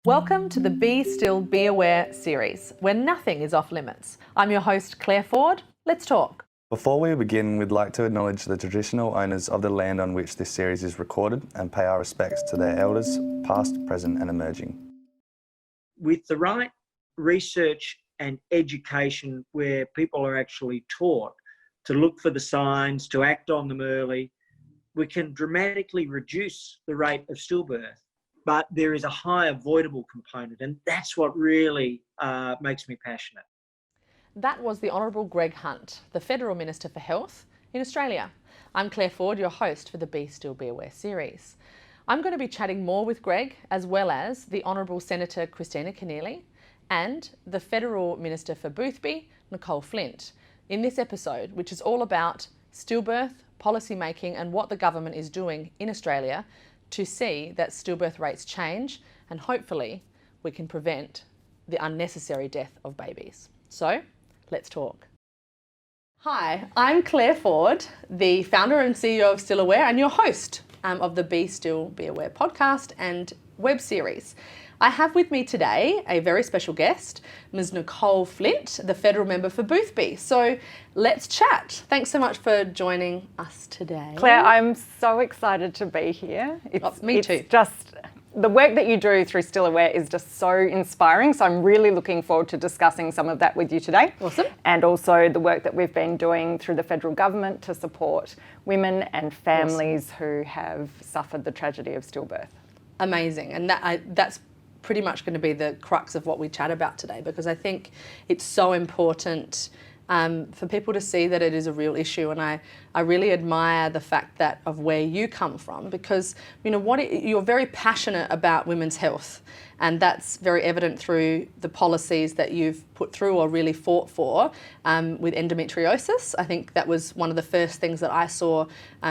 Welcome to the Be Still, Be Aware series, where nothing is off limits. I'm your host, Claire Foord. Let's talk. Before we begin, we'd like to acknowledge the traditional owners of the land on which this series is recorded and pay our respects to their elders, past, present and emerging. With the right research and education where people are actually taught to look for the signs, to act on them early, we can dramatically reduce the rate of stillbirth. But there is a high avoidable component, and that's what really makes me passionate. That was the Honorable Greg Hunt, the Federal Minister for Health in Australia. I'm Claire Foord, your host for the Be Still, Be Aware series. I'm going to be chatting more with Greg, as well as the Honorable Senator Kristina Keneally and the Federal Minister for Boothby, Nicolle Flint, in this episode, which is all about stillbirth, policy making and what the government is doing in Australia to see that stillbirth rates change, and hopefully we can prevent the unnecessary death of babies. So let's talk. Hi, I'm Claire Foord, the founder and CEO of Still Aware and your host of the Be Still, Be Aware podcast and web series. I have with me today a very special guest, Ms. Nicole Flint, the federal member for Boothby. So let's chat. Thanks so much for joining us today. Claire, I'm so excited to be here. Me too. It's just, the work that you do through Still Aware is just so inspiring. So I'm really looking forward to discussing some of that with you today. Awesome. And also the work that we've been doing through the federal government to support women and families who have suffered the tragedy of stillbirth. Amazing. And that's pretty much going to be the crux of what we chat about today, because I think it's so important for people to see that it is a real issue. And I really admire the fact that of where you come from, because you know you're very passionate about women's health, and that's very evident through the policies that you've put through or really fought for with endometriosis. I think that was one of the first things that I saw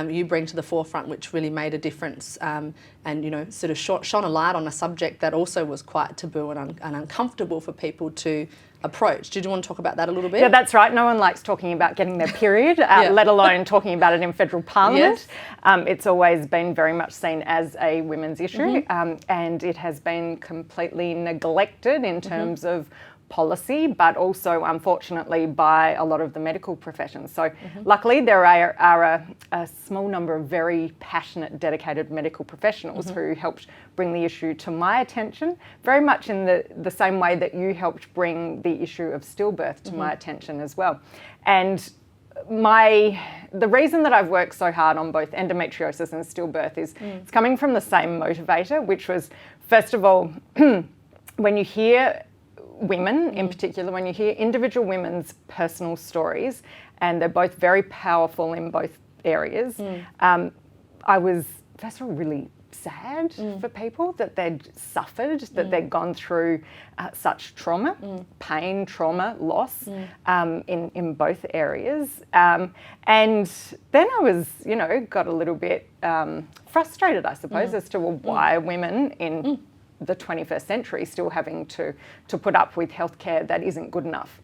you bring to the forefront, which really made a difference and you know sort of shone a light on a subject that also was quite taboo and uncomfortable for people to approach. Did you want to talk about that a little bit? Yeah, that's right. No one likes talking about getting their period, let alone talking about it in federal parliament. Yes. It's always been very much seen as a women's issue, and it has been completely neglected in terms of policy, but also unfortunately by a lot of the medical professions. So luckily there are a small number of very passionate, dedicated medical professionals who helped bring the issue to my attention, very much in the same way that you helped bring the issue of stillbirth to my attention as well. And the reason that I've worked so hard on both endometriosis and stillbirth is it's coming from the same motivator, which was, first of all, when you hear women in particular, when you hear individual women's personal stories, and they're both very powerful in both areas, I was, first of all, really sad for people that they'd suffered, that they'd gone through such trauma, pain, trauma, loss in both areas. And then I was, got a little bit frustrated, I suppose, as to why women in the 21st century still having to put up with healthcare that isn't good enough.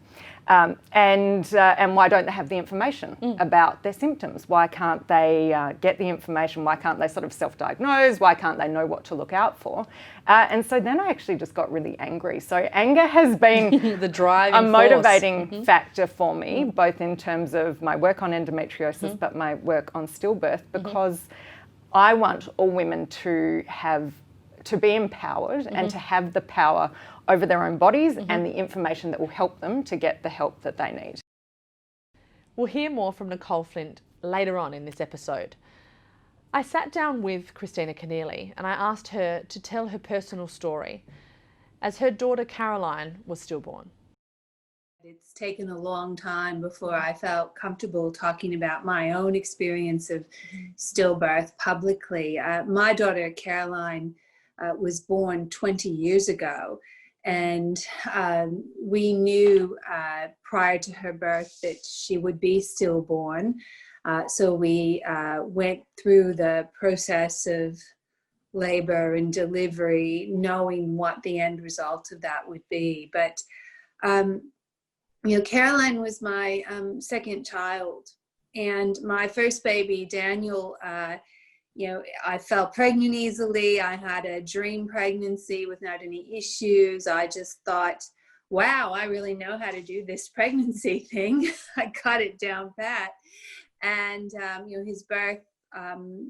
And why don't they have the information about their symptoms? Why can't they get the information? Why can't they sort of self-diagnose? Why can't they know what to look out for? And so then I actually just got really angry. So anger has been the driving a motivating factor for me, both in terms of my work on endometriosis, but my work on stillbirth, because I want all women to be empowered and to have the power over their own bodies and the information that will help them to get the help that they need. We'll hear more from Nicole Flint later on in this episode. I sat down with Kristina Keneally and I asked her to tell her personal story as her daughter Caroline was stillborn. It's taken a long time before I felt comfortable talking about my own experience of stillbirth publicly. My daughter Caroline was born 20 years ago, and we knew prior to her birth that she would be stillborn. So we went through the process of labor and delivery, knowing what the end result of that would be. But Caroline was my second child, and my first baby, Daniel, I fell pregnant easily. I had a dream pregnancy without any issues. I just thought, wow, I really know how to do this pregnancy thing. I got it down pat. And, his birth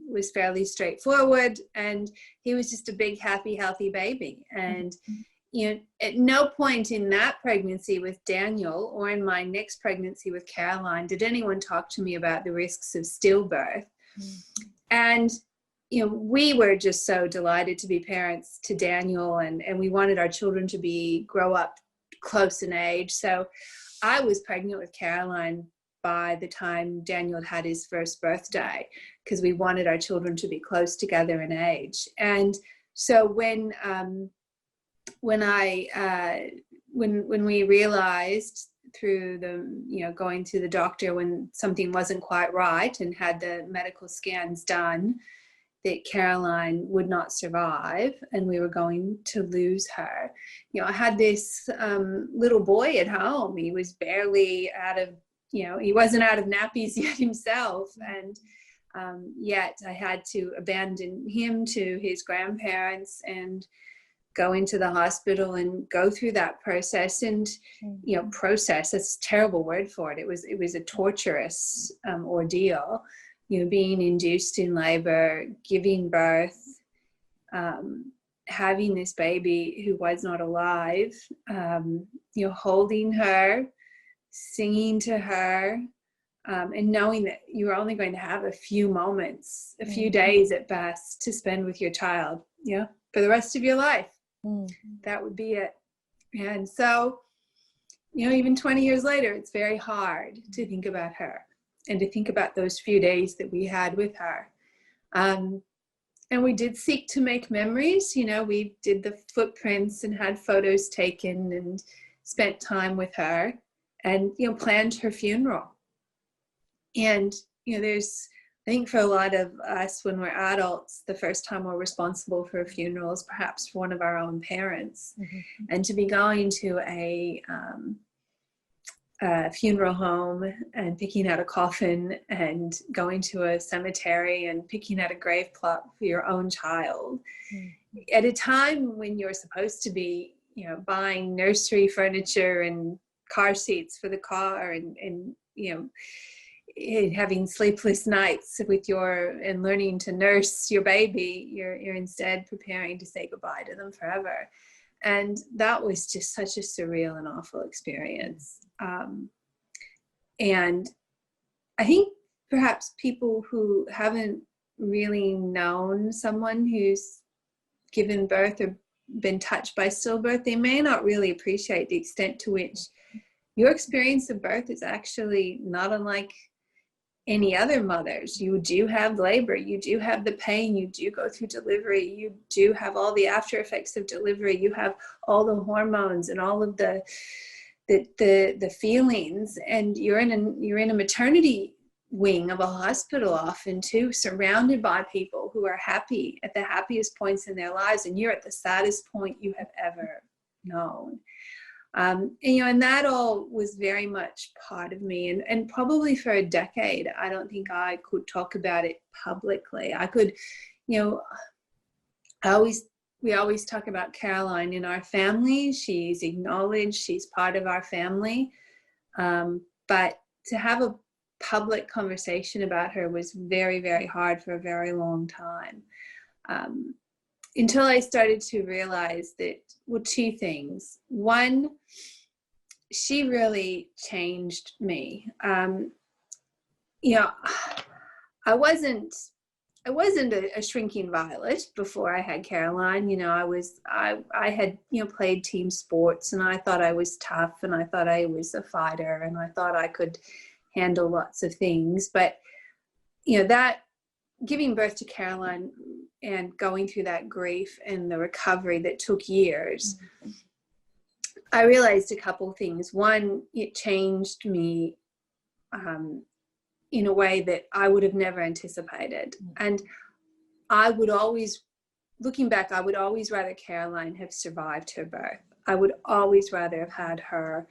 was fairly straightforward, and he was just a big, happy, healthy baby. And, at no point in that pregnancy with Daniel or in my next pregnancy with Caroline did anyone talk to me about the risks of stillbirth. And, we were just so delighted to be parents to Daniel, and we wanted our children to grow up close in age. So I was pregnant with Caroline by the time Daniel had his first birthday, because we wanted our children to be close together in age. And so when we realized through the, going to the doctor when something wasn't quite right and had the medical scans done, that Caroline would not survive and we were going to lose her. I had this little boy at home. He was barely out of, he wasn't out of nappies yet himself. And yet I had to abandon him to his grandparents and go into the hospital and go through that process. And, process, that's a terrible word for it. It was a torturous ordeal. Being induced in labor, giving birth, having this baby who was not alive, holding her, singing to her, and knowing that you were only going to have a few moments, a few days at best to spend with your child, for the rest of your life. That would be it. And so, even 20 years later, it's very hard to think about her and to think about those few days that we had with her. And we did seek to make memories. We did the footprints and had photos taken and spent time with her and, planned her funeral. And, I think for a lot of us when we're adults, the first time we're responsible for a funeral is perhaps for one of our own parents. And to be going to a funeral home and picking out a coffin and going to a cemetery and picking out a grave plot for your own child at a time when you're supposed to be, buying nursery furniture and car seats for the car and having sleepless nights and learning to nurse your baby, you're instead preparing to say goodbye to them forever. And that was just such a surreal and awful experience. And I think perhaps people who haven't really known someone who's given birth or been touched by stillbirth, they may not really appreciate the extent to which your experience of birth is actually not unlike any other mother's. You do have labor, you do have the pain, you do go through delivery, you do have all the after effects of delivery, you have all the hormones and all of the feelings, and you're in a maternity wing of a hospital often too, surrounded by people who are happy at the happiest points in their lives, and you're at the saddest point you have ever known. And that all was very much part of me, and probably for a decade I don't think I could talk about it publicly. I could, we always talk about Caroline in our family. She's acknowledged, she's part of our family. But to have a public conversation about her was very, very hard for a very long time. Until I started to realize that, two things. One, she really changed me. I wasn't a shrinking violet before I had Caroline. I had, played team sports, and I thought I was tough, and I thought I was a fighter, and I thought I could handle lots of things. But, that giving birth to Caroline and going through that grief and the recovery that took years, I realized a couple things. One, it changed me in a way that I would have never anticipated. And I would always, looking back, I would always rather Caroline have survived her birth. I would always rather have had her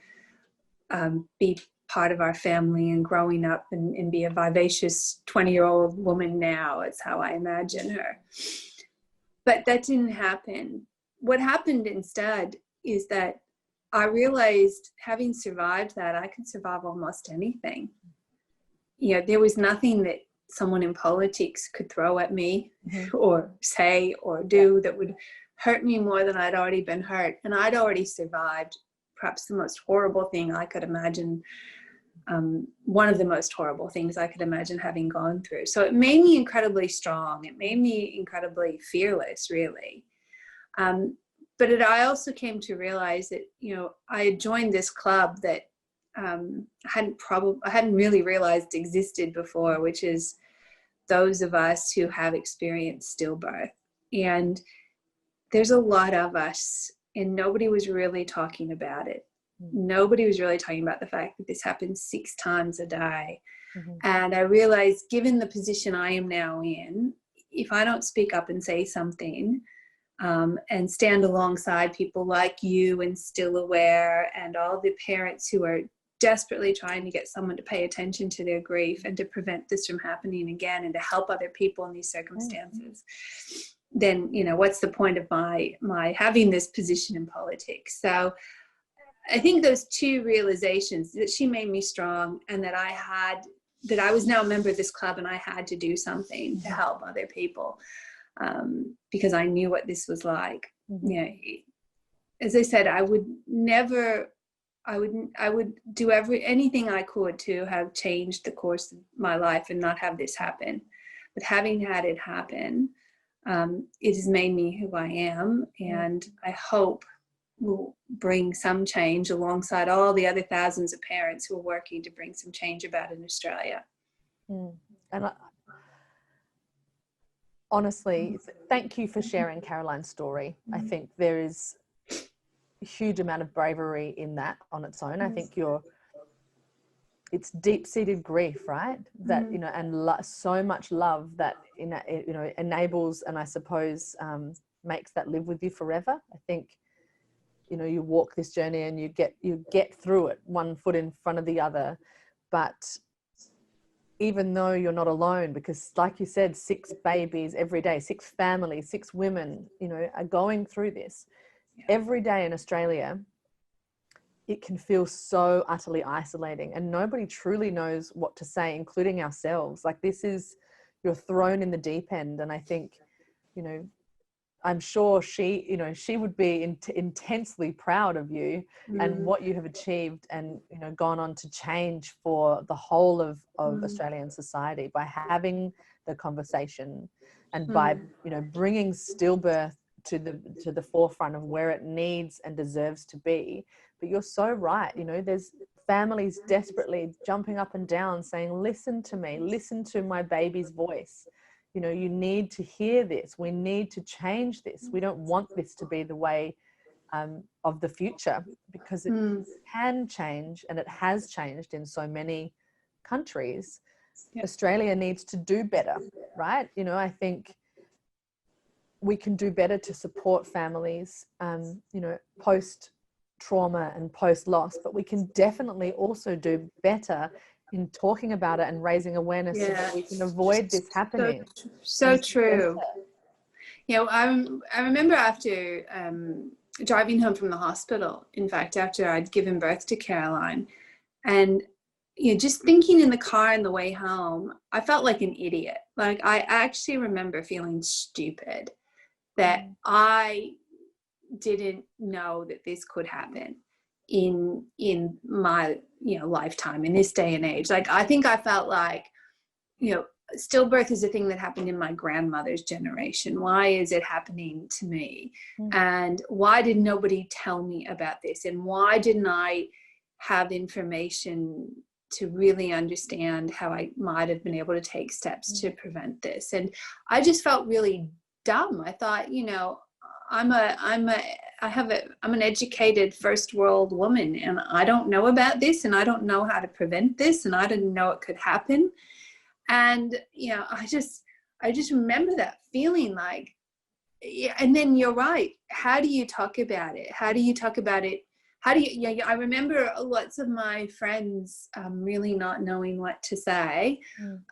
be part of our family and growing up and be a vivacious 20-year-old woman now. It's how I imagine her. But that didn't happen. What happened instead is that I realized, having survived that, I could survive almost anything. You know, there was nothing that someone in politics could throw at me or say or do that would hurt me more than I'd already been hurt. And I'd already survived perhaps the most horrible thing I could imagine, one of the most horrible things I could imagine having gone through. So it made me incredibly strong. It made me incredibly fearless, really. But I also came to realize that, you know, I had joined this club that I hadn't really realized existed before, which is those of us who have experienced stillbirth. And there's a lot of us, and nobody was really talking about it. Nobody was really talking about the fact that this happens 6 times a day. And I realized, given the position I am now in, if I don't speak up and say something, and stand alongside people like you and Still Aware and all the parents who are desperately trying to get someone to pay attention to their grief and to prevent this from happening again and to help other people in these circumstances, then, you know, what's the point of my having this position in politics? So I think those 2 realizations, that she made me strong and that I was now a member of this club and I had to do something to help other people, because I knew what this was like. You know, as I said, I would do anything I could to have changed the course of my life and not have this happen. But having had it happen, it has made me who I am, and I hope will bring some change alongside all the other thousands of parents who are working to bring some change about in Australia. And honestly, thank you for sharing Caroline's story. I think there is a huge amount of bravery in that on its own. I think it's deep-seated grief, right? That, you know, and so much love that, you know, enables, and I suppose makes that live with you forever. I think, you know, you walk this journey and you get through it, one foot in front of the other. But even though you're not alone, because like you said, 6 babies every day, 6 families, 6 women, you know, are going through this every day in Australia. It can feel so utterly isolating, and nobody truly knows what to say, including ourselves. Like, you're thrown in the deep end. And I think, you know, I'm sure she would be intensely proud of you and what you have achieved, and, you know, gone on to change for the whole of Australian society by having the conversation and by, you know, bringing stillbirth to the forefront of where it needs and deserves to be. But you're so right. You know, there's families desperately jumping up and down saying, listen to me, listen to my baby's voice. You know, you need to hear this. We need to change this. We don't want this to be the way of the future, because it can change, and it has changed in so many countries. Australia needs to do better, right? You know, I think we can do better to support families, you know, post-trauma and post-loss, but we can definitely also do better in talking about it and raising awareness so that we can avoid this happening. So true. You know, I remember after driving home from the hospital, in fact, after I'd given birth to Caroline, and, you know, just thinking in the car on the way home, I felt like an idiot. Like, I actually remember feeling stupid that I didn't know that this could happen in my, you know, lifetime, in this day and age. Like, I think I felt like, you know, stillbirth is a thing that happened in my grandmother's generation. Why is it happening to me? And why did nobody tell me about this? And why didn't I have information to really understand how I might have been able to take steps to prevent this? And I just felt really dumb. I thought, you know, I'm an educated first world woman, and I don't know about this, and I don't know how to prevent this, and I didn't know it could happen. And, you know, I just remember that feeling like, and then you're right. How do you talk about it? How do you talk about it? how do you, yeah, I remember lots of my friends really not knowing what to say.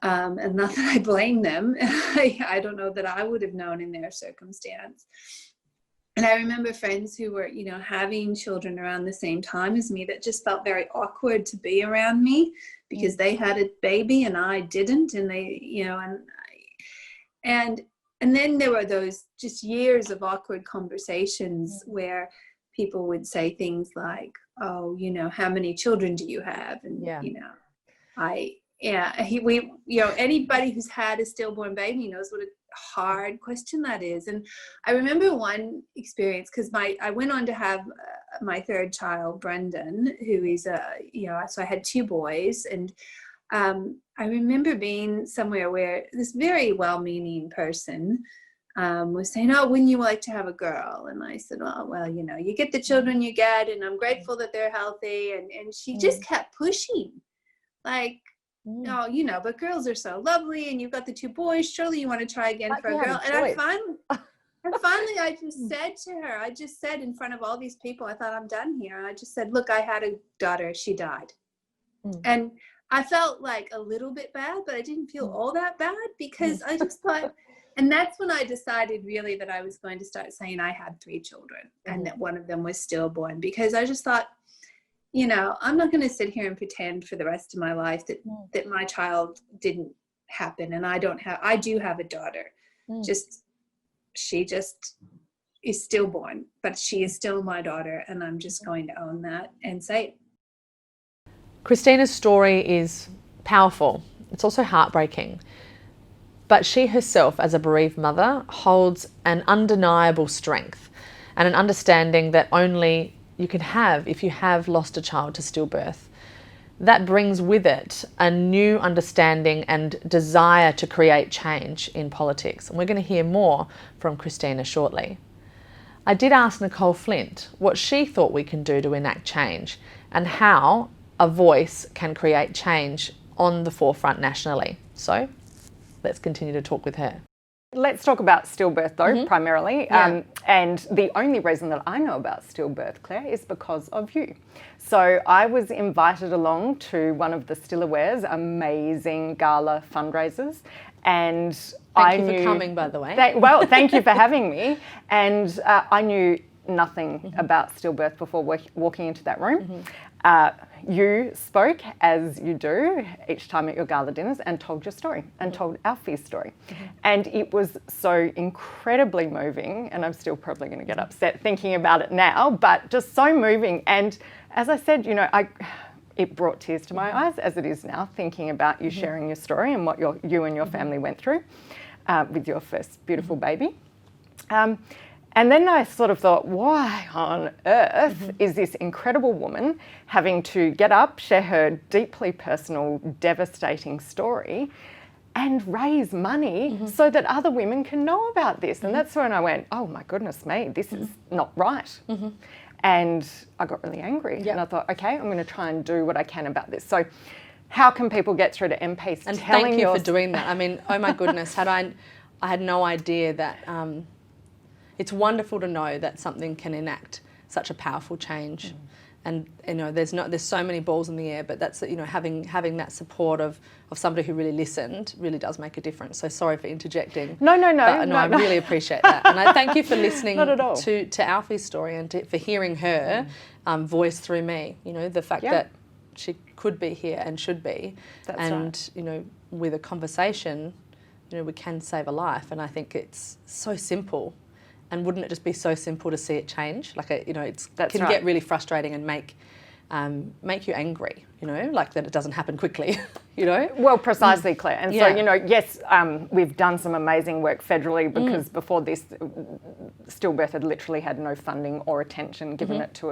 And not that I blame them. I don't know that I would have known in their circumstance. And I remember friends who were, you know, having children around the same time as me that just felt very awkward to be around me because they had a baby and I didn't. And they, you know, and then there were those just years of awkward conversations where people would say things like, oh, you know, how many children do you have? And, you know, you know, anybody who's had a stillborn baby knows what a hard question that is. And I remember one experience, because I went on to have my third child, Brendan, who is you know, so I had 2 boys. And I remember being somewhere where this very well-meaning person was saying, oh, wouldn't you like to have a girl? And I said, oh, well, you know, you get the children you get, and I'm grateful that they're healthy. And she just kept pushing, like, no, you know, but girls are so lovely, and you've got the 2 boys. Surely you want to try again for a girl. And I finally, I just said to her, I just said in front of all these people, I thought, I'm done here. And I just said, look, I had a daughter. She died. And I felt like a little bit bad, but I didn't feel all that bad, because I just thought, and that's when I decided really that I was going to start saying I had 3 children and that one of them was stillborn, because I just thought, you know, I'm not going to sit here and pretend for the rest of my life that my child didn't happen. And I do have a daughter. She just is stillborn, but she is still my daughter. And I'm just going to own that and say it. Kristina's story is powerful. It's also heartbreaking. But she herself, as a bereaved mother, holds an undeniable strength and an understanding that only you can have if you have lost a child to stillbirth. That brings with it a new understanding and desire to create change in politics. And we're going to hear more from Kristina shortly. I did ask Nicole Flint what she thought we can do to enact change and how a voice can create change on the forefront nationally. So let's continue to talk with her. Let's talk about stillbirth though, primarily. And the only reason that I know about stillbirth, Claire, is because of you. So I was invited along to one of the Stillaware's amazing gala fundraisers. And Thank you for coming, by the way. Thank you for having me. And I knew nothing about stillbirth before walking into that room. You spoke, as you do each time at your gala dinners, and told your story and told Alfie's story. And it was so incredibly moving, and I'm still probably going to get upset thinking about it now, but just so moving. And as I said, you know, it brought tears to my eyes, as it is now, thinking about you sharing your story and what you and your family went through with your first beautiful baby. And then I sort of thought, why on earth is this incredible woman having to get up, share her deeply personal, devastating story and raise money so that other women can know about this? And that's when I went, oh my goodness me, this is not right. And I got really angry and I thought, okay, I'm going to try and do what I can about this. So how can people get through to MPs? And thank you for doing that. I mean, oh my goodness, I had no idea that... it's wonderful to know that something can enact such a powerful change, and you know, there's so many balls in the air, but that's, you know, having that support of somebody who really listened really does make a difference. So sorry for interjecting. No, I really appreciate that, and I thank you for listening to Alfie's story and for hearing her voice through me. You know, the fact that she could be here and should be, you know, with a conversation, you know, we can save a life, and I think it's so simple. And wouldn't it just be so simple to see it change? Like, you know, it can get really frustrating and make you angry, you know, like that it doesn't happen quickly, you know? Well, precisely, Claire. And so, you know, yes, we've done some amazing work federally, because before this, stillbirth had literally had no funding or attention given to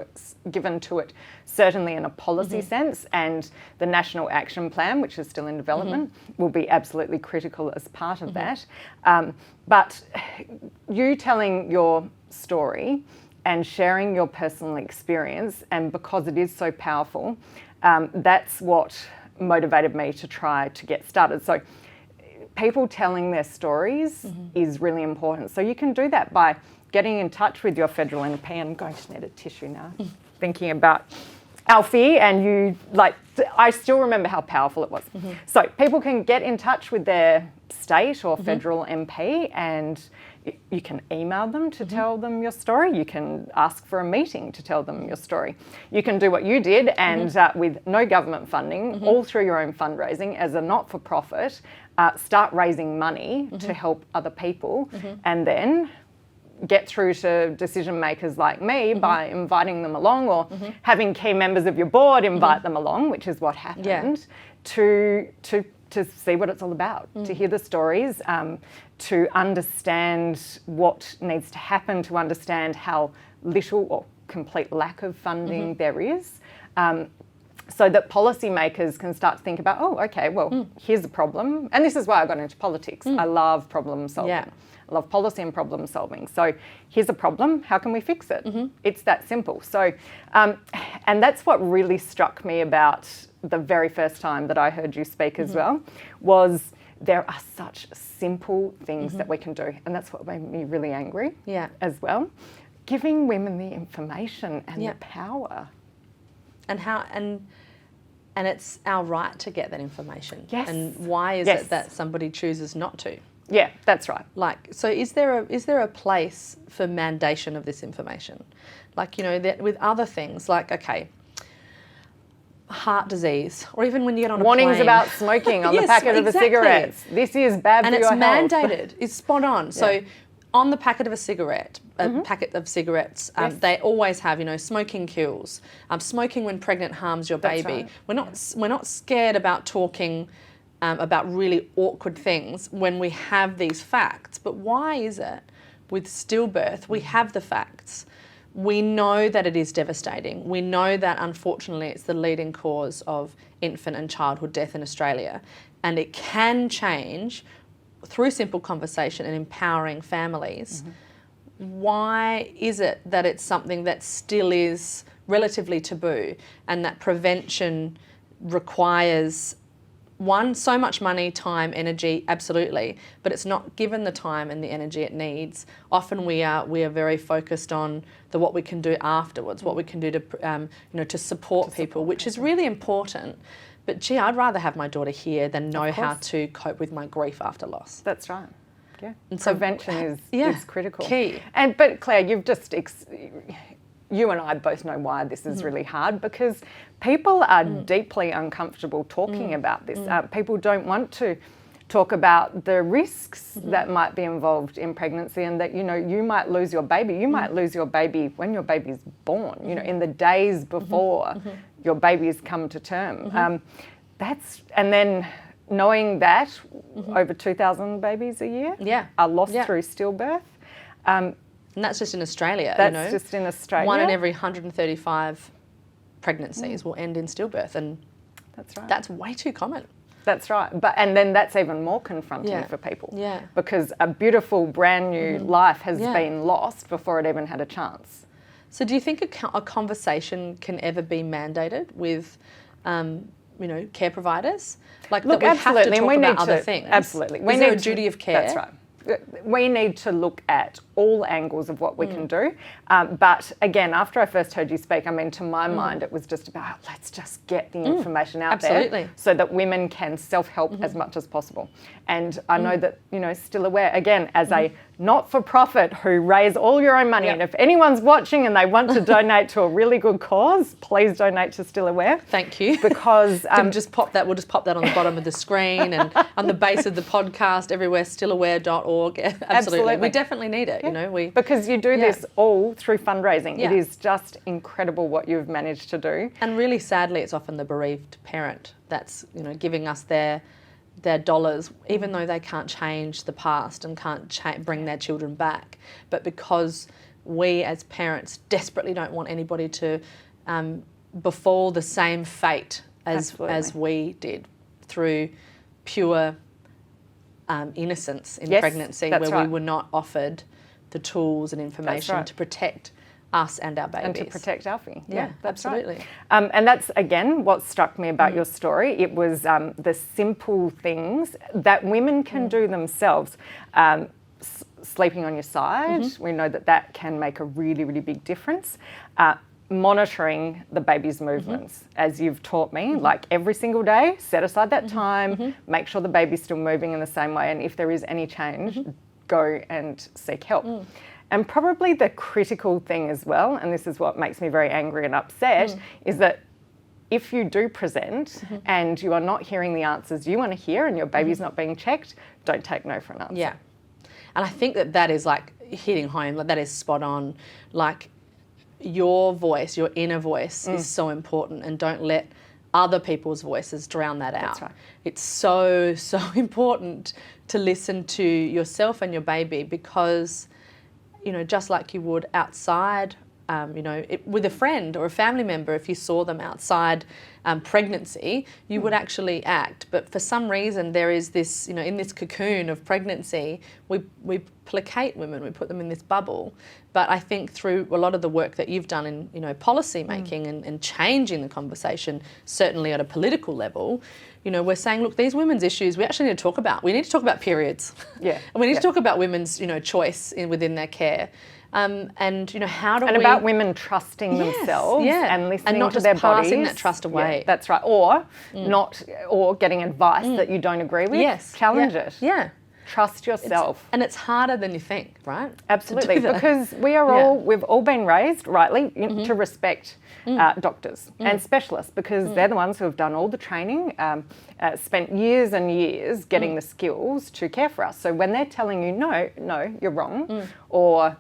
it, certainly in a policy sense. And the National Action Plan, which is still in development, will be absolutely critical as part of that. But you telling your story and sharing your personal experience, and because it is so powerful, that's what motivated me to try to get started. So people telling their stories is really important. So you can do that by getting in touch with your federal MP. I'm going to need a tissue now, thinking about Alfie, and I still remember how powerful it was. So people can get in touch with their state or federal MP, and you can email them to tell them your story. You can ask for a meeting to tell them your story. You can do what you did, and with no government funding, all through your own fundraising as a not-for-profit, start raising money to help other people, and then get through to decision makers like me by inviting them along, or having key members of your board invite them along, which is what happened, to see what it's all about, to hear the stories, to understand what needs to happen, to understand how little or complete lack of funding there is, so that policymakers can start to think about, oh, okay, well, here's a problem. And this is why I got into politics. I love problem solving. Yeah. I love policy and problem solving. So here's a problem, how can we fix it? It's that simple. So, and that's what really struck me about the very first time that I heard you speak as well, was there are such simple things that we can do. And that's what made me really angry as well. Giving women the information and the power. And how, and it's our right to get that information. Yes. And why is it that somebody chooses not to? Yeah, that's right. Like, so is there a place for mandation of this information? Like, you know, that with other things, like, okay, heart disease, or even when you get on warnings a plane. about smoking on the packet of the cigarettes. This is bad for your health. And it's mandated. It's spot on. So on the packet of a cigarette, packet of cigarettes, they always have, you know, smoking kills. Smoking when pregnant harms your baby. Right. We're not scared about talking about really awkward things when we have these facts. But why is it with stillbirth we have the facts? We know that it is devastating. We know that unfortunately it's the leading cause of infant and childhood death in Australia, and it can change through simple conversation and empowering families. Why is it that it's something that still is relatively taboo, and that prevention requires so much money, time, energy, absolutely, but it's not given the time and the energy it needs. Often we are very focused on what we can do afterwards, what we can do to to support people, which is really important. But gee, I'd rather have my daughter here than know how to cope with my grief after loss. That's right. Yeah. And so prevention is critical. Key. But Claire, you've just you and I both know why this is really hard, because people are deeply uncomfortable talking about this. People don't want to talk about the risks that might be involved in pregnancy, and that, you know, you might lose your baby. You might lose your baby when your baby's born, you know, in the days before your baby's come to term. And then knowing that over 2,000 babies a year are lost through stillbirth. And that's just in Australia, That's just in Australia. 1 in every 135 pregnancies will end in stillbirth, and that's right. That's way too common. That's right. And then that's even more confronting for people. Yeah. Because a beautiful, brand new life has been lost before it even had a chance. So do you think a conversation can ever be mandated with, care providers? Like, look, that we have to talk about other things? Absolutely. Is there a duty of care? That's right. We need to look at all angles of what we can do. But again, after I first heard you speak, I mean, to my mind, it was just about, let's just get the information out there so that women can self-help as much as possible. And I know that, you know, Still Aware, again, as a not-for-profit who raise all your own money. And if anyone's watching and they want to donate to a really good cause, please donate to Still Aware. Thank you. Because we'll just pop that on the bottom of the screen and on the base of the podcast, everywhere, stillaware.org. Absolutely. We definitely need it, you know. Because you do this all through fundraising. It is just incredible what you've managed to do. And really sadly, it's often the bereaved parent that's, you know, giving us their dollars, even though they can't change the past and can't bring their children back. But because we as parents desperately don't want anybody to befall the same fate as we did through pure innocence in pregnancy, where we were not offered the tools and information to protect us and our babies. And to protect Alfie. Yeah, absolutely. Right. And that's, again, what struck me about your story. It was the simple things that women can do themselves. sleeping on your side. We know that that can make a really, really big difference. Monitoring the baby's movements, as you've taught me, like every single day, set aside that time, make sure the baby's still moving in the same way, and if there is any change, go and seek help. And probably the critical thing as well, and this is what makes me very angry and upset, is that if you do present and you are not hearing the answers you want to hear and your baby's not being checked, don't take no for an answer. Yeah. And I think that that is like hitting home, like that is spot on. Like your voice, your inner voice is so important, and don't let other people's voices drown that out. That's right. It's so, so important to listen to yourself and your baby, because, you know, just like you would outside, you know, with a friend or a family member, if you saw them outside pregnancy, you would actually act. But for some reason, there is this, you know, in this cocoon of pregnancy, we placate women, we put them in this bubble. But I think through a lot of the work that you've done in, you know, policy making and changing the conversation, certainly at a political level, you know, we're saying, look, these women's issues we actually need to talk about. We need to talk about periods. Yeah. And we need to talk about women's, you know, choice within their care. And you know, how do we... And about women trusting themselves and listening and not to their just passing bodies. that trust away. Yeah, that's right. Or or getting advice that you don't agree with. Yes. Challenge it. Yeah. Trust yourself. And it's harder than you think, right? Absolutely, because we are we've all been raised rightly to respect doctors and specialists, because they're the ones who have done all the training, spent years and years getting the skills to care for us. So when they're telling you, no, you're wrong, or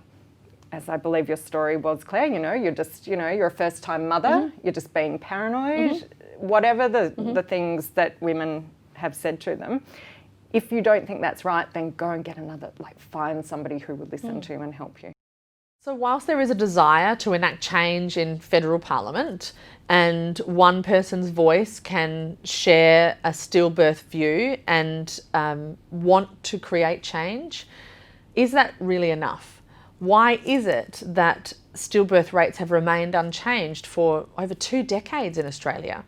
as I believe your story was, Claire, you know, you're just, you know, you're a first-time mother, you're just being paranoid, whatever the things that women have said to them. If you don't think that's right, then go and get another, like find somebody who will listen to you and help you. So whilst there is a desire to enact change in federal parliament, and one person's voice can share a stillbirth view and want to create change, is that really enough? Why is it that stillbirth rates have remained unchanged for over 2 decades in Australia?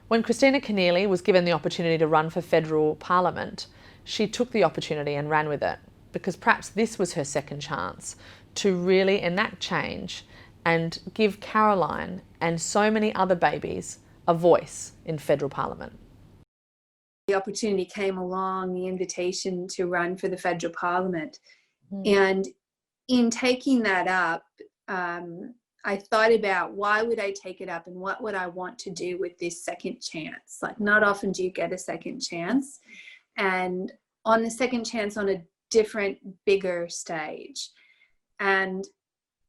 When Kristina Keneally was given the opportunity to run for federal parliament, she took the opportunity and ran with it, because perhaps this was her second chance to really enact change and give Caroline and so many other babies a voice in federal parliament. The opportunity came along, the invitation to run for the federal parliament. And in taking that up, I thought about why would I take it up and what would I want to do with this second chance? Like, not often do you get a second chance. And on the second chance on a different, bigger stage. And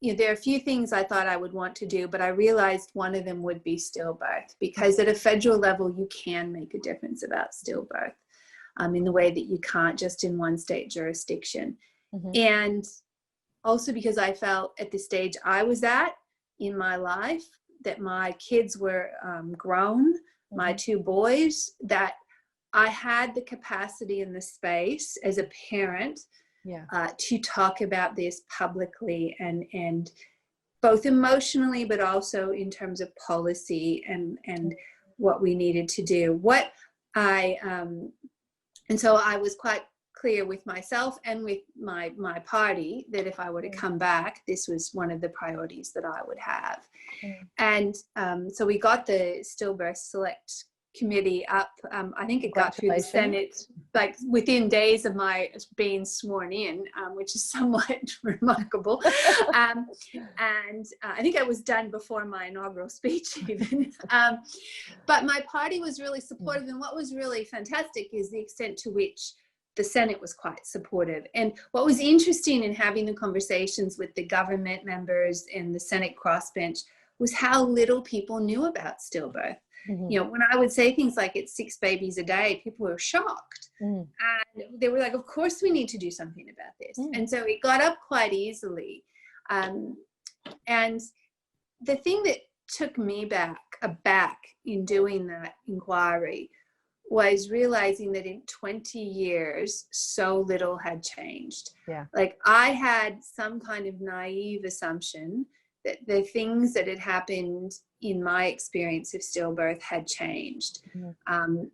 you know, there are a few things I thought I would want to do, but I realized one of them would be stillbirth, because at a federal level, you can make a difference about stillbirth in the way that you can't just in one state jurisdiction. And also because I felt at the stage I was at in my life, that my kids were grown, my 2 boys, that I had the capacity and the space as a parent to talk about this publicly, and both emotionally, but also in terms of policy and what we needed to do. And so I was quite clear with myself and with my party that if I were to come back, this was one of the priorities that I would have. And so we got the Stillbirth Select Committee up. I think it got through the Senate like within days of my being sworn in, which is somewhat remarkable. And I think it was done before my inaugural speech even. But my party was really supportive, and what was really fantastic is the extent to which the Senate was quite supportive. And what was interesting in having the conversations with the government members and the Senate crossbench was how little people knew about stillbirth. You know, when I would say things like it's 6 babies a day, people were shocked. And they were like, of course we need to do something about this. And so it got up quite easily. And the thing that took me aback in doing that inquiry was realizing that in 20 years, so little had changed. Like, I had some kind of naive assumption that the things that had happened in my experience of stillbirth had changed, and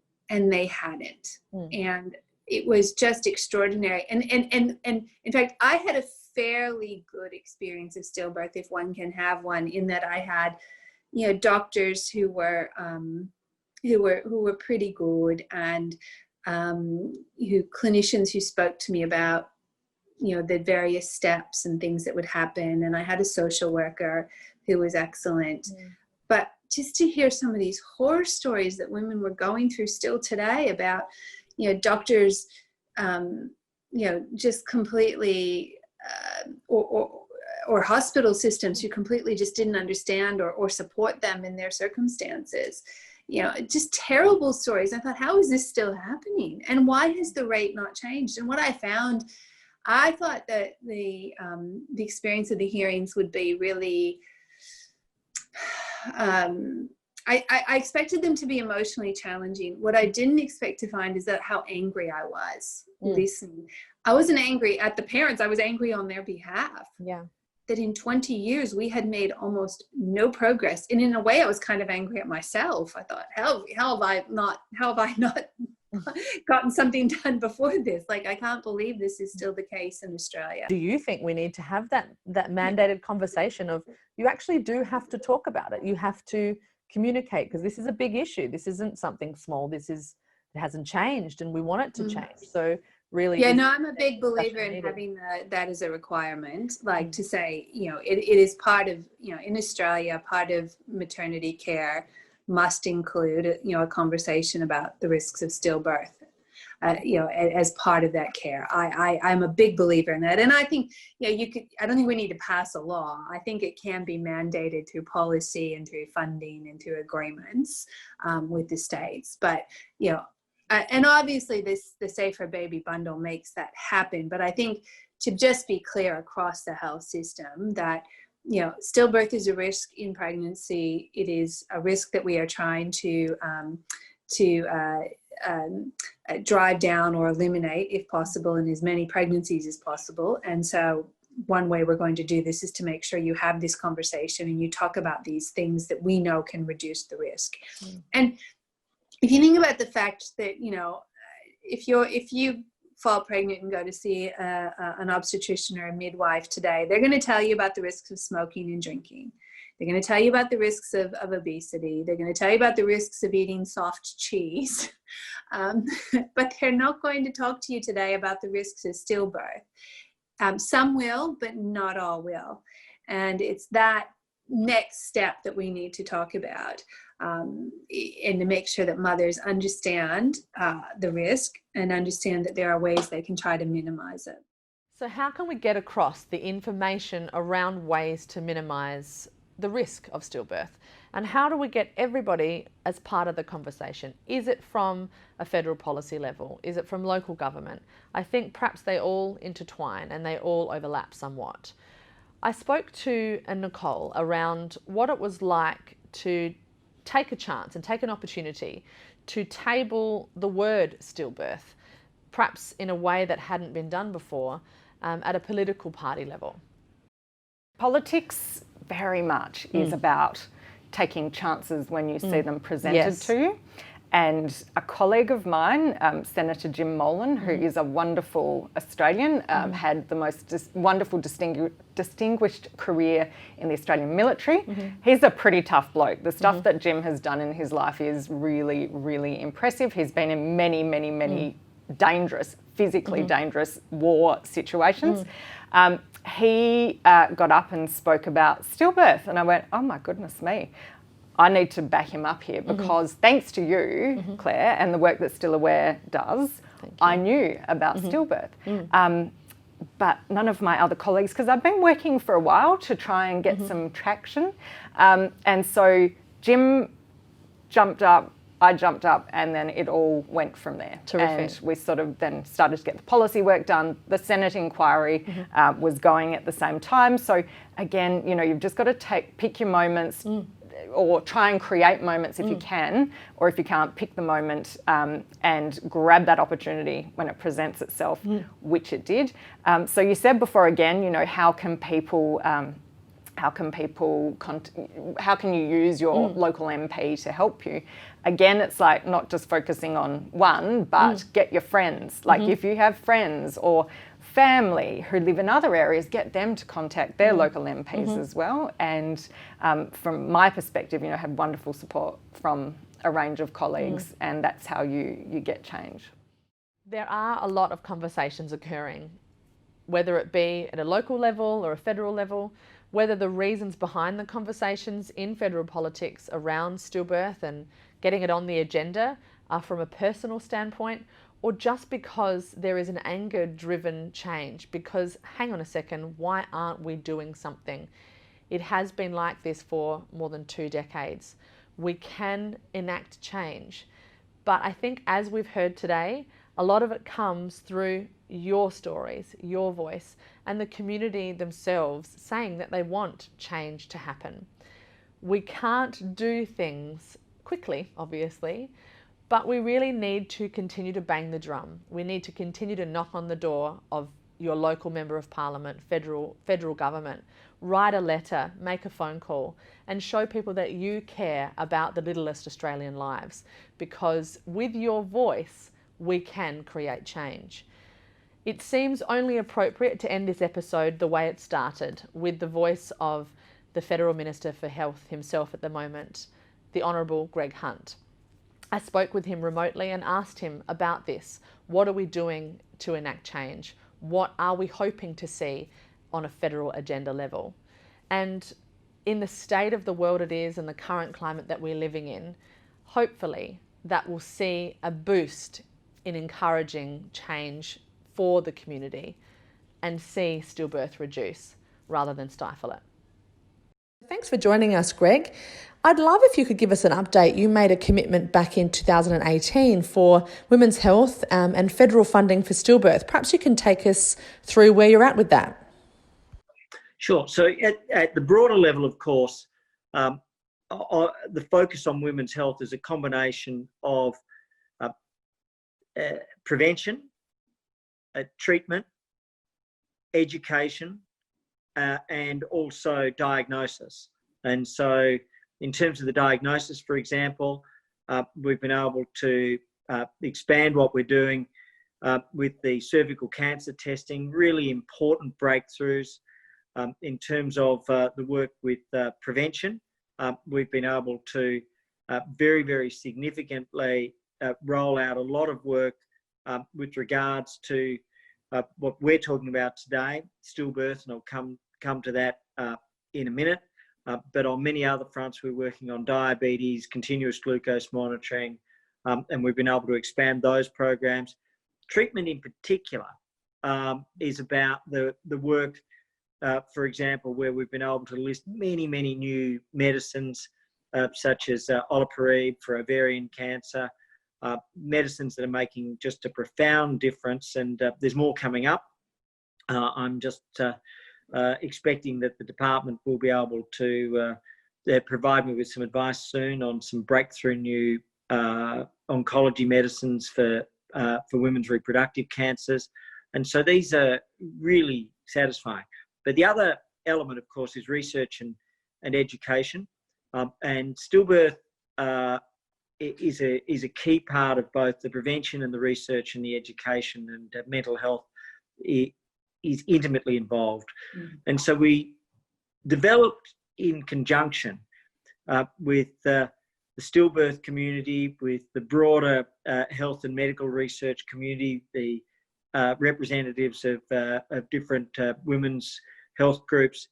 they hadn't. And it was just extraordinary. And in fact, I had a fairly good experience of stillbirth, if one can have one, in that I had, doctors who were pretty good, and clinicians who spoke to me about, the various steps and things that would happen. And I had a social worker who was excellent. But just to hear some of these horror stories that women were going through still today about, doctors, just completely, or hospital systems who completely just didn't understand or support them in their circumstances. Just terrible stories. I thought, how is this still happening? And why has the rate not changed? And what I found, I thought that the experience of the hearings would be really, I expected them to be emotionally challenging. What I didn't expect to find is that how angry I was listening. I wasn't angry at the parents. I was angry on their behalf. Yeah. That in 20 years, we had made almost no progress. And in a way, I was kind of angry at myself. I thought, how have I not gotten something done before this? Like, I can't believe this is still the case in Australia. Do you think we need to have that mandated conversation of, you actually do have to talk about it. You have to communicate, because this is a big issue. This isn't something small. It hasn't changed, and we want it to change. So really, I'm a big believer in having that as a requirement, like to say, it is part of, in Australia, part of maternity care must include, a conversation about the risks of stillbirth, as part of that care. I'm a big believer in that. And I think, I don't think we need to pass a law. I think it can be mandated through policy and through funding and through agreements with the states. But, and obviously the Safer Baby Bundle makes that happen. But I think to just be clear across the health system that, stillbirth is a risk in pregnancy. It is a risk that we are trying to drive down or eliminate, if possible, in as many pregnancies as possible. And so one way we're going to do this is to make sure you have this conversation and you talk about these things that we know can reduce the risk. And if you think about the fact that, if you fall pregnant and go to see an obstetrician or a midwife today, they're going to tell you about the risks of smoking and drinking. They're going to tell you about the risks of obesity. They're going to tell you about the risks of eating soft cheese. But they're not going to talk to you today about the risks of stillbirth. Some will, but not all will. And it's that next step that we need to talk about, and to make sure that mothers understand the risk and understand that there are ways they can try to minimize it. So how can we get across the information around ways to minimize the risk of stillbirth? And how do we get everybody as part of the conversation? Is it from a federal policy level? Is it from local government? I think perhaps they all intertwine and they all overlap somewhat. I spoke to Nicole around what it was like to take a chance and take an opportunity to table the word stillbirth, perhaps in a way that hadn't been done before, at a political party level. Politics very much is about taking chances when you see them presented to you. And a colleague of mine, Senator Jim Molan, who is a wonderful Australian, had the most wonderful distinguished career in the Australian military. He's a pretty tough bloke. The stuff that Jim has done in his life is really, really impressive. He's been in many, many, many dangerous, physically dangerous war situations. He got up and spoke about stillbirth, and I went, oh my goodness me. I need to back him up here because thanks to you, Claire, and the work that Still Aware does, I knew about stillbirth. But none of my other colleagues, because I've been working for a while to try and get some traction. And so Jim jumped up, I jumped up, and then it all went from there. Terrific. And we sort of then started to get the policy work done. The Senate inquiry was going at the same time. So again, you've just got to pick your moments, or try and create moments if you can, or if you can't, pick the moment and grab that opportunity when it presents itself, which it did. So you said before again, how can people how can you use your local MP to help you? Again, it's like not just focusing on one, but get your friends. Like if you have friends or family who live in other areas, get them to contact their local MPs as well. And from my perspective, have wonderful support from a range of colleagues, and that's how you get change. There are a lot of conversations occurring, whether it be at a local level or a federal level, whether the reasons behind the conversations in federal politics around stillbirth and getting it on the agenda are from a personal standpoint, or just because there is an anger-driven change. Because, hang on a second, why aren't we doing something? It has been like this for more than 2 decades. We can enact change. But I think, as we've heard today, a lot of it comes through your stories, your voice, and the community themselves saying that they want change to happen. We can't do things quickly, obviously, but we really need to continue to bang the drum. We need to continue to knock on the door of your local member of parliament, federal government, write a letter, make a phone call, and show people that you care about the littlest Australian lives, because with your voice, we can create change. It seems only appropriate to end this episode the way it started, with the voice of the Federal Minister for Health himself at the moment, the Honorable Greg Hunt. I spoke with him remotely and asked him about this. What are we doing to enact change? What are we hoping to see on a federal agenda level? And in the state of the world it is and the current climate that we're living in, hopefully that will see a boost in encouraging change for the community and see stillbirth reduce rather than stifle it. Thanks for joining us, Greg. I'd love if you could give us an update. You made a commitment back in 2018 for women's health and federal funding for stillbirth. Perhaps you can take us through where you're at with that. Sure. So at the broader level, of course, the focus on women's health is a combination of prevention, treatment, education, and also diagnosis. And so in terms of the diagnosis, for example, we've been able to expand what we're doing with the cervical cancer testing, really important breakthroughs. In terms of the work with prevention, we've been able to very, very significantly roll out a lot of work with regards to what we're talking about today, stillbirth, and I'll come to that in a minute. But on many other fronts, we're working on diabetes, continuous glucose monitoring, and we've been able to expand those programs. Treatment in particular is about the work, for example, where we've been able to list many, many new medicines, such as olaparib for ovarian cancer, medicines that are making just a profound difference, and there's more coming up. I'm just expecting that the department will be able to provide me with some advice soon on some breakthrough new oncology medicines for women's reproductive cancers. And so these are really satisfying. But the other element, of course, is research and education. And stillbirth is a key part of both the prevention and the research and the education, and mental health is intimately involved. And so we developed in conjunction with the stillbirth community, with the broader health and medical research community, the representatives of different women's health groups,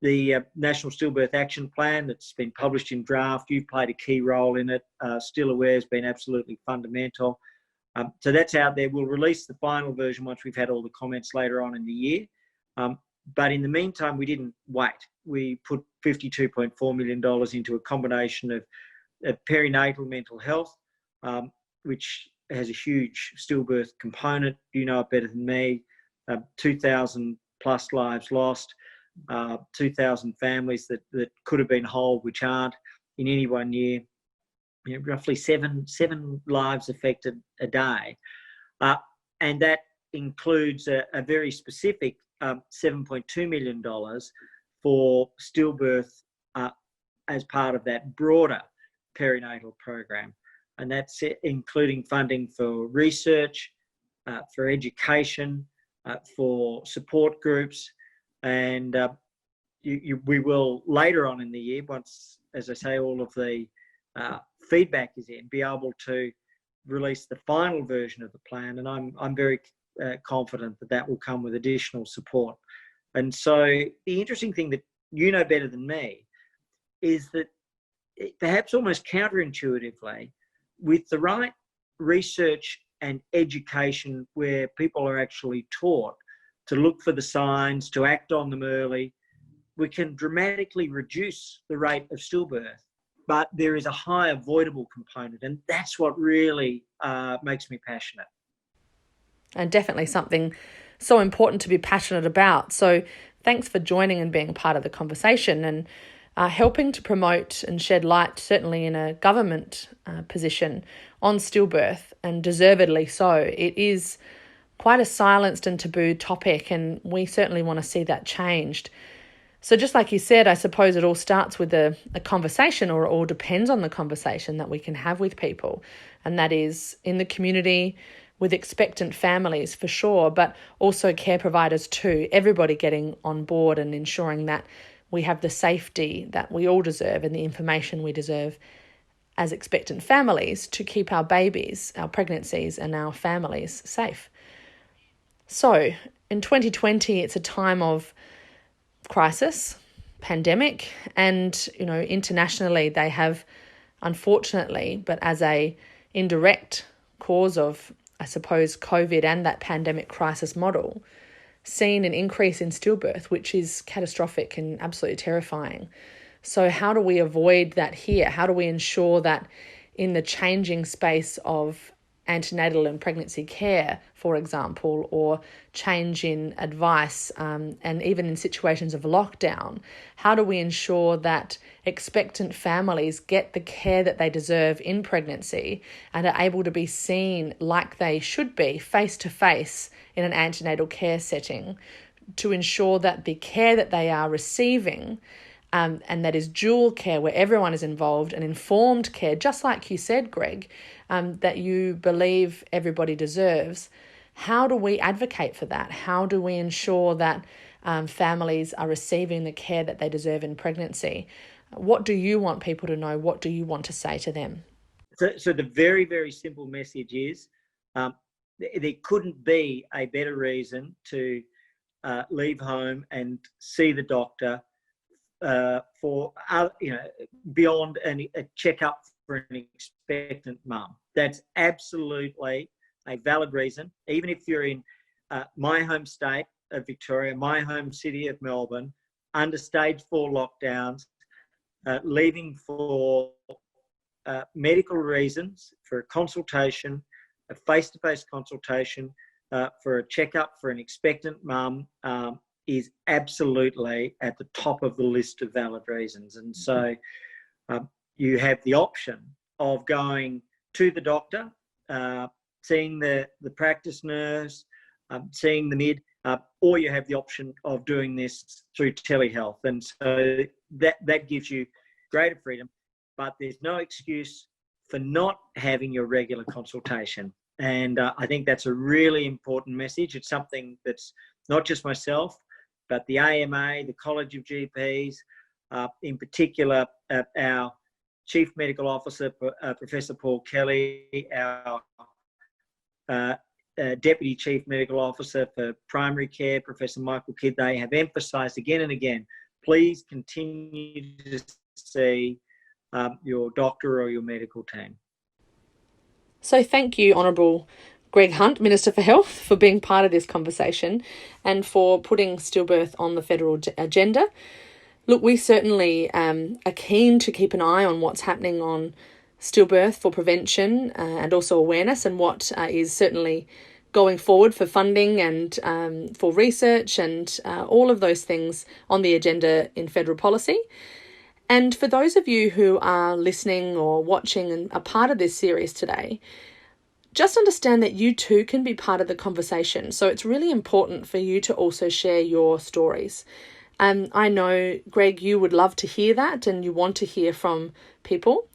the National Stillbirth Action Plan that's been published in draft. You've played a key role in it. Still Aware has been absolutely fundamental. So that's out there. We'll release the final version once we've had all the comments later on in the year. But in the meantime, we didn't wait. We put $52.4 million into a combination of perinatal mental health, which has a huge stillbirth component. You know it better than me. 2,000 plus lives lost, 2,000 families that could have been whole, which aren't in any one year. You know, roughly seven lives affected a day. And that includes a very specific $7.2 million for stillbirth as part of that broader perinatal program. And that's including funding for research, for education, for support groups. And we will later on in the year, once, as I say, all of the feedback is in, be able to release the final version of the plan. And I'm very confident that that will come with additional support. And so the interesting thing that you know better than me is that perhaps almost counterintuitively, with the right research and education where people are actually taught to look for the signs, to act on them early, we can dramatically reduce the rate of stillbirth. But there is a high avoidable component, and that's what really makes me passionate. And definitely something so important to be passionate about. So thanks for joining and being part of the conversation and helping to promote and shed light, certainly in a government position, on stillbirth, and deservedly so. It is quite a silenced and taboo topic, and we certainly want to see that changed. So just like you said, I suppose it all starts with a conversation, or it all depends on the conversation that we can have with people. And that is in the community, with expectant families for sure, but also care providers too. Everybody getting on board and ensuring that we have the safety that we all deserve and the information we deserve as expectant families to keep our babies, our pregnancies and our families safe. So in 2020, it's a time of crisis, pandemic, and internationally they have, unfortunately, but as a indirect cause of, I suppose, COVID and that pandemic crisis model, seen an increase in stillbirth, which is catastrophic and absolutely terrifying. So how do we avoid that here? How do we ensure that in the changing space of antenatal and pregnancy care, for example, or change in advice, and even in situations of lockdown, how do we ensure that expectant families get the care that they deserve in pregnancy and are able to be seen like they should be, face to face in an antenatal care setting, to ensure that the care that they are receiving, and that is dual care where everyone is involved, and informed care, just like you said, Greg, that you believe everybody deserves. How do we advocate for that? How do we ensure that families are receiving the care that they deserve in pregnancy? What do you want people to know? What do you want to say to them? So the very, very simple message is there couldn't be a better reason to leave home and see the doctor for beyond a checkup for an expectant mum. That's absolutely a valid reason. Even if you're in my home state of Victoria, my home city of Melbourne, under stage 4 lockdowns, leaving for medical reasons, for a consultation, a face-to-face consultation, for a checkup for an expectant mum, is absolutely at the top of the list of valid reasons. And so you have the option of going to the doctor, seeing the practice nurse, seeing the mid, or you have the option of doing this through telehealth. And so that gives you greater freedom, but there's no excuse for not having your regular consultation. And I think that's a really important message. It's something that's not just myself, but the AMA, the College of GPs, in particular, our Chief Medical Officer, Professor Paul Kelly, our Deputy Chief Medical Officer for Primary Care, Professor Michael Kidd, they have emphasised again and again, please continue to see your doctor or your medical team. So thank you, Honourable Greg Hunt, Minister for Health, for being part of this conversation and for putting stillbirth on the federal agenda. Look, we certainly are keen to keep an eye on what's happening on stillbirth for prevention and also awareness, and what is certainly going forward for funding and for research and all of those things on the agenda in federal policy. And for those of you who are listening or watching and are part of this series today, just understand that you too can be part of the conversation. So it's really important for you to also share your stories. I know, Greg, you would love to hear that and you want to hear from people.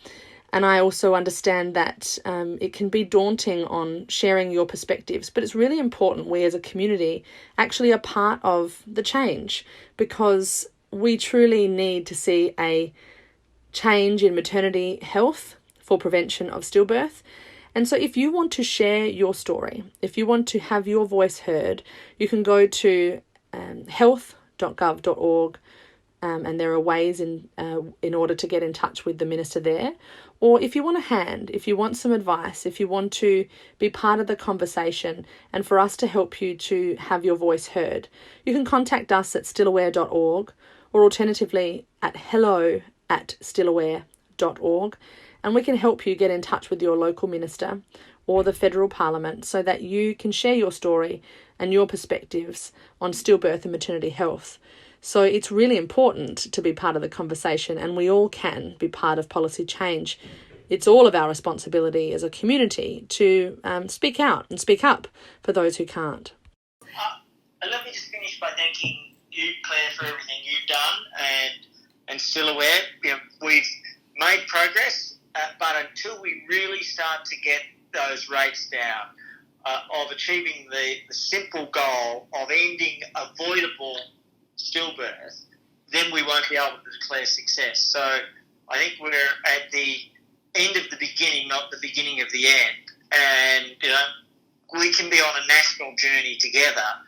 And I also understand that it can be daunting on sharing your perspectives, but it's really important we as a community actually are part of the change, because we truly need to see a change in maternity health for prevention of stillbirth. And so if you want to share your story, if you want to have your voice heard, you can go to health.gov.org, and there are ways in order to get in touch with the minister there. Or if you want a hand, if you want some advice, if you want to be part of the conversation and for us to help you to have your voice heard, you can contact us at stillaware.org, or alternatively at hello@stillaware.org, and we can help you get in touch with your local minister or the federal parliament so that you can share your story and your perspectives on stillbirth and maternity health. So it's really important to be part of the conversation, and we all can be part of policy change. It's all of our responsibility as a community to speak out and speak up for those who can't. Let me just finish by thanking you, Claire, for everything you've done, and Still Aware. We've made progress, but until we really start to get those rates down, of achieving the simple goal of ending avoidable stillbirth, then we won't be able to declare success. So I think we're at the end of the beginning, not the beginning of the end. And, we can be on a national journey together,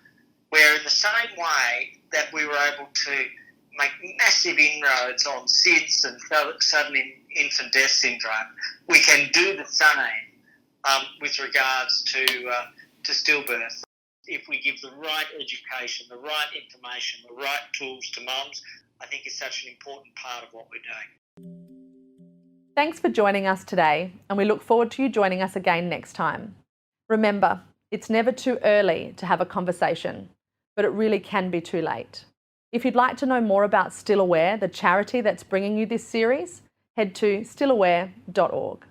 where in the same way that we were able to make massive inroads on SIDS and sudden infant death syndrome, we can do the same with regards to stillbirth. If we give the right education, the right information, the right tools to mums, I think is such an important part of what we're doing. Thanks for joining us today, and we look forward to you joining us again next time. Remember, it's never too early to have a conversation, but it really can be too late. If you'd like to know more about Still Aware, the charity that's bringing you this series, head to stillaware.org.